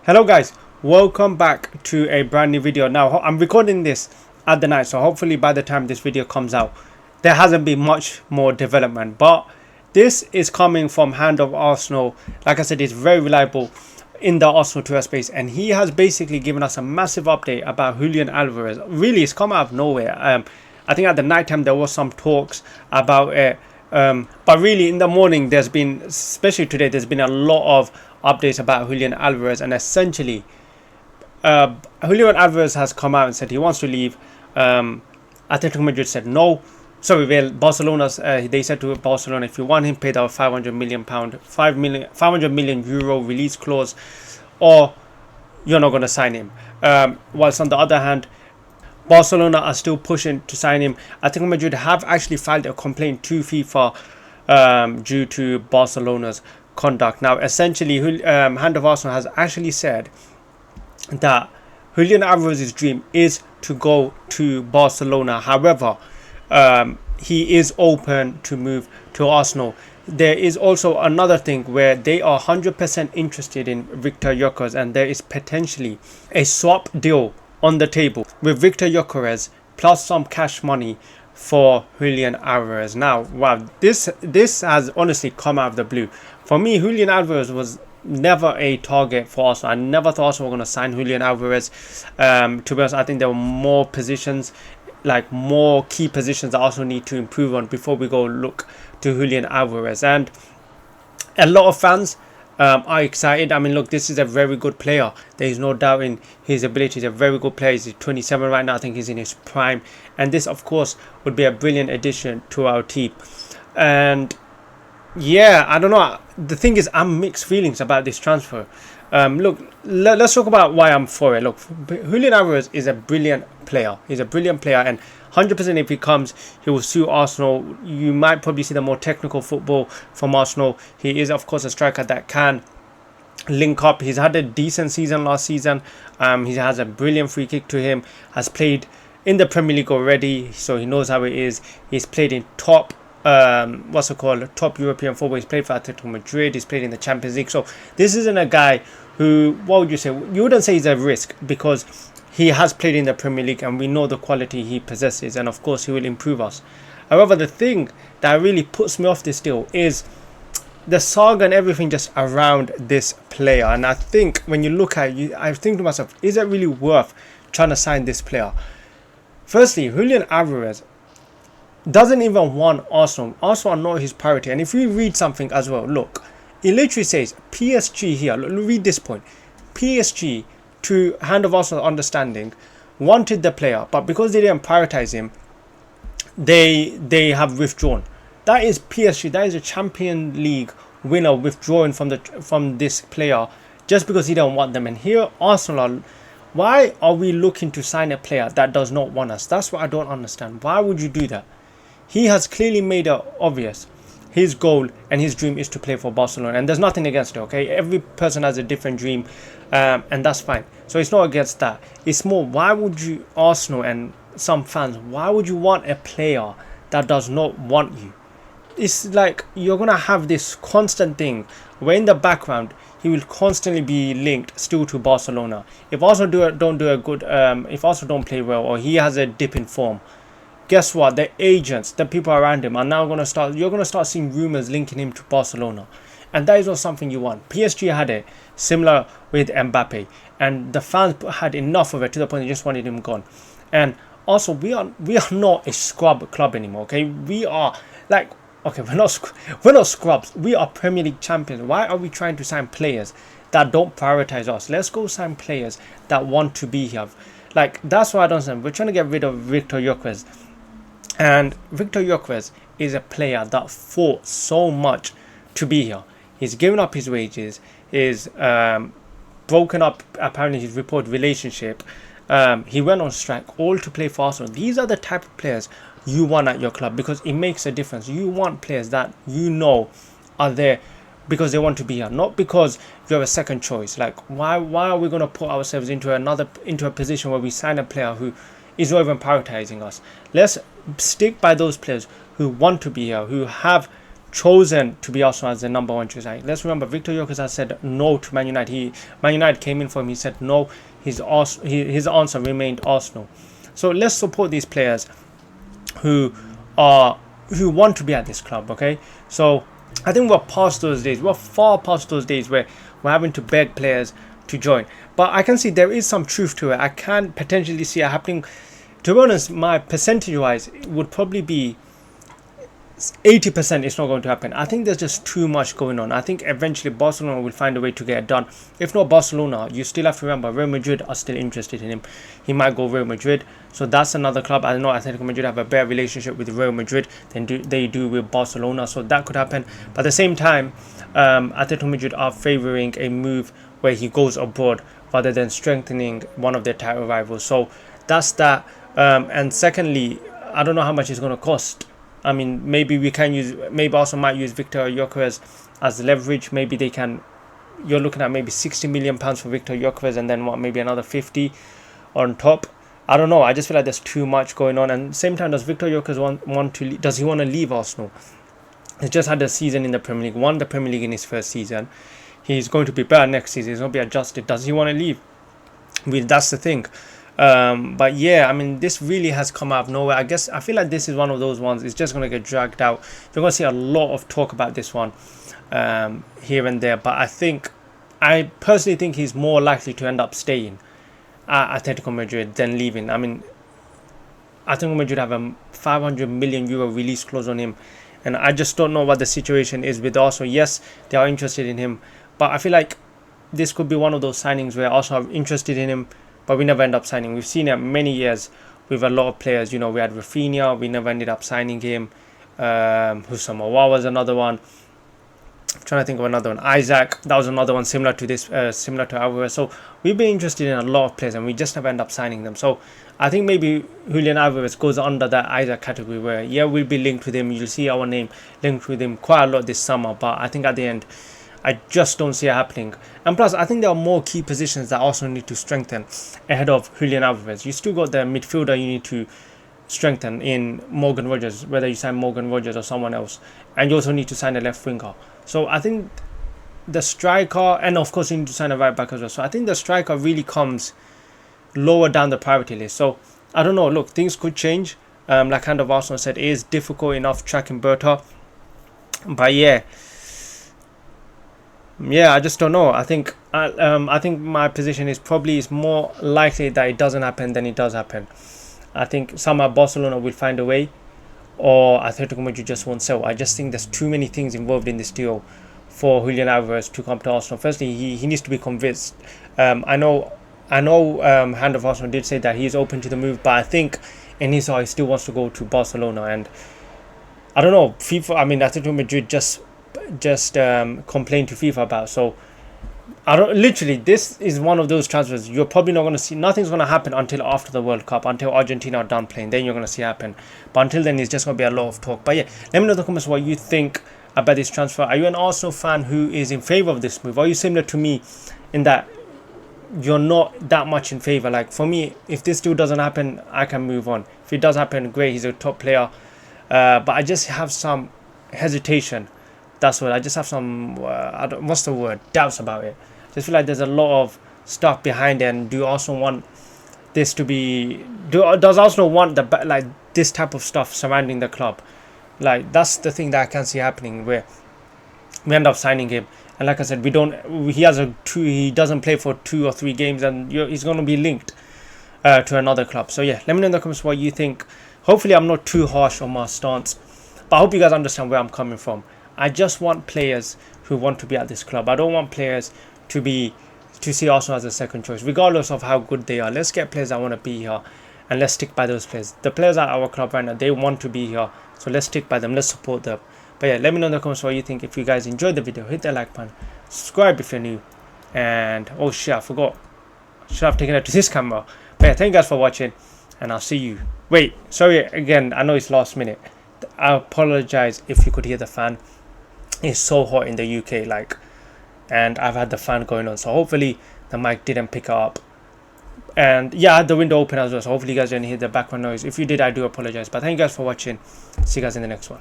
Hello guys, welcome back to a brand new video. Now I'm recording this at the night, so hopefully by the time this video comes out there hasn't been much more development, but this is coming from Hand of Arsenal. Like I said, it's very reliable in the Arsenal Twitter space, and he has basically given us a massive update about Julian Alvarez. Really, it's come out of nowhere. I think at the night time there was some talks about it, but really in the morning there's been, especially today, there's been a lot of updates about Julian Alvarez, and essentially Julian Alvarez has come out and said he wants to leave. Atletico Madrid said no. Sorry, well, Barcelona's they said to Barcelona, if you want him, pay that 500 million pound, 500 million euro release clause, or you're not going to sign him. Whilst on the other hand, Barcelona are still pushing to sign him. Atletico Madrid have actually filed a complaint to FIFA due to Barcelona's conduct. Now, essentially, Hand of Arsenal has actually said that Julian Alvarez's dream is to go to Barcelona. However, he is open to move to Arsenal. There is also another thing where they are 100% interested in Victor Gyökeres, and there is potentially a swap deal on the table with Victor Gyökeres plus some cash money for Julian Alvarez. Now, wow, this has honestly come out of the blue. For me, Julian Alvarez was never a target for Arsenal. I never thought Arsenal were going to sign Julian Alvarez. To be honest, I think there were more positions, like more key positions that Arsenal need to improve on before we go look to Julian Alvarez. And a lot of fans are excited. I mean, look, this is a very good player. There is no doubt in his ability. He's a very good player. He's 27 right now. I think he's in his prime. And this, of course, would be a brilliant addition to our team. And yeah, I don't know. The thing is, I'm mixed feelings about this transfer. Look, let's talk about why I'm for it. Look, Julian Alvarez is a brilliant player. He's a brilliant player, and 100% if he comes, he will suit Arsenal. You might probably see the more technical football from Arsenal. He is, of course, a striker that can link up. He's had a decent season last season. He has a brilliant free kick to him. Has played in the Premier League already, so he knows how it is. He's played in top top European football. He's played for Atletico Madrid. He's played in the Champions League. So this isn't a guy who, what would you say? You wouldn't say he's a risk, because he has played in the Premier League and we know the quality he possesses, and of course he will improve us. However, the thing that really puts me off this deal is the saga and everything just around this player. And I think when you look at it, I think to myself, is it really worth trying to sign this player? Firstly, Julian Alvarez doesn't even want Arsenal. Arsenal are not his priority. And if we read something as well, look, it literally says PSG here. Look, read this point. PSG, to Hand of Arsenal understanding, wanted the player, but because they didn't prioritize him, they have withdrawn. That is PSG. That is a Champions League winner withdrawing from this player just because he don't want them. And here Arsenal are, why are we looking to sign a player that does not want us? That's what I don't understand. Why would you do that? He has clearly made it obvious his goal and his dream is to play for Barcelona, and there's nothing against it, okay? Every person has a different dream, and that's fine. So it's not against that. It's more, why would you, Arsenal and some fans, why would you want a player that does not want you? It's like you're gonna have this constant thing where in the background he will constantly be linked still to Barcelona. If Arsenal don't do a good, if Arsenal don't play well, or he has a dip in form, guess what? The agents, the people around him are now going to start, you're going to start seeing rumours linking him to Barcelona. And that is not something you want. PSG had it similar with Mbappe, and the fans had enough of it to the point they just wanted him gone. And also, we are not a scrub club anymore, okay? We are like, okay, we're not scrubs. We are Premier League champions. Why are we trying to sign players that don't prioritize us? Let's go sign players that want to be here. Like, that's why I don't understand. We're trying to get rid of Victor Gyökeres. And Victor Gyökeres is a player that fought so much to be here. He's given up his wages. He's broken up, apparently, his reported relationship. He went on strike, all to play for Arsenal. These are the type of players you want at your club, because it makes a difference. You want players that you know are there because they want to be here, not because you have a second choice. Like, why are we going to put ourselves into a position where we sign a player who is not even prioritizing us? Let's stick by those players who want to be here, who have chosen to be Arsenal as the number one choice. Like, let's remember, Victor Gyökeres has said no to Man United. Man United came in for him. He said no. His answer remained Arsenal. So let's support these players who want to be at this club. Okay, so I think we're past those days. We're far past those days where we're having to beg players to join. But I can see there is some truth to it. I can potentially see it happening. To be honest, my percentage-wise, it would probably be 80% it's not going to happen. I think there's just too much going on. I think eventually Barcelona will find a way to get it done. If not Barcelona, you still have to remember Real Madrid are still interested in him. He might go Real Madrid. So that's another club. I know Atletico Madrid have a better relationship with Real Madrid than they do with Barcelona. So that could happen. But at the same time, Atletico Madrid are favouring a move where he goes abroad rather than strengthening one of their title rivals. So that's that. And secondly, I don't know how much it's going to cost. I mean, maybe Arsenal might use Victor Gyökeres as leverage. Maybe they can. You're looking at maybe £60 million for Victor Gyökeres, and then maybe another 50 on top. I don't know. I just feel like there's too much going on. And same time, does Victor Gyökeres does he want to leave Arsenal? He's just had a season in the Premier League, won the Premier League in his first season. He's going to be better next season. He's going to be adjusted. Does he want to leave? That's the thing. But yeah, I mean, this really has come out of nowhere. I feel like this is one of those ones. It's just going to get dragged out. You're going to see a lot of talk about this one here and there. But I personally think he's more likely to end up staying at Atletico Madrid than leaving. I mean, Atletico Madrid have a €500 million release clause on him, and I just don't know what the situation is with Arsenal. Yes, they are interested in him, but I feel like this could be one of those signings where Arsenal are interested in him, but we never end up signing. We've seen it many years with a lot of players. You know, we had Rafinha, we never ended up signing him. Houssam Aouar was another one. I'm trying to think of another one. Isaac, that was another one similar to this, similar to Alvarez. So we've been interested in a lot of players and we just never end up signing them. So I think maybe Julian Alvarez goes under that Isaac category where, yeah, we'll be linked with him. You'll see our name linked with him quite a lot this summer. But I think at the end, I just don't see it happening. And plus, I think there are more key positions that Arsenal need to strengthen ahead of Julian Alvarez. You still got the midfielder you need to strengthen in Morgan Rogers, whether you sign Morgan Rogers or someone else. And you also need to sign a left winger. So I think the striker, and of course you need to sign a right back as well. So I think the striker really comes lower down the priority list. So I don't know. Look, things could change. Like kind of Arsenal said, it is difficult enough tracking Berta. But yeah, I just don't know. I think my position is probably it's more likely that it doesn't happen than it does happen. I think somehow Barcelona will find a way, or Atletico Madrid just won't sell. I just think there's too many things involved in this deal for Julian Alvarez to come to Arsenal. Firstly, he needs to be convinced. I know Hand of Arsenal did say that he's open to the move, but I think in his heart he still wants to go to Barcelona. And I don't know, Atletico Madrid just complained to FIFA about. So this is one of those transfers you're probably not going to see. Nothing's going to happen until after the World Cup, until Argentina are done playing. Then you're going to see it happen. But until then, it's just going to be a lot of talk. But yeah, let me know in the comments what you think about this transfer. Are you an Arsenal fan who is in favour of this move? Are you similar to me in that you're not that much in favour? Like for me, if this deal doesn't happen, I can move on. If it does happen, great, he's a top player. But I just have some hesitation. That's what I just have some doubts about it. I just feel like there's a lot of stuff behind it. And do Arsenal want this to be? Does Arsenal want this type of stuff surrounding the club? Like that's the thing that I can see happening, where we end up signing him, and like I said, he doesn't play for 2 or 3 games, and he's going to be linked to another club. So yeah, let me know in the comments what you think. Hopefully, I'm not too harsh on my stance, but I hope you guys understand where I'm coming from. I just want players who want to be at this club. I don't want players to see Arsenal as a second choice, regardless of how good they are. Let's get players that want to be here, and let's stick by those players. The players at our club right now, they want to be here, so let's stick by them. Let's support them. But yeah, let me know in the comments what you think. If you guys enjoyed the video, hit that like button, subscribe if you're new, and oh shit, I forgot. Should have taken it to this camera. But yeah, thank you guys for watching, and I'll see you. Wait, sorry again. I know it's last minute. I apologize if you could hear the fan. It's so hot in the UK, and I've had the fan going on, so hopefully the mic didn't pick it up. And yeah, I had the window open as well, so hopefully you guys didn't hear the background noise. If you did, I do apologize. But thank you guys for watching. See you guys in the next one.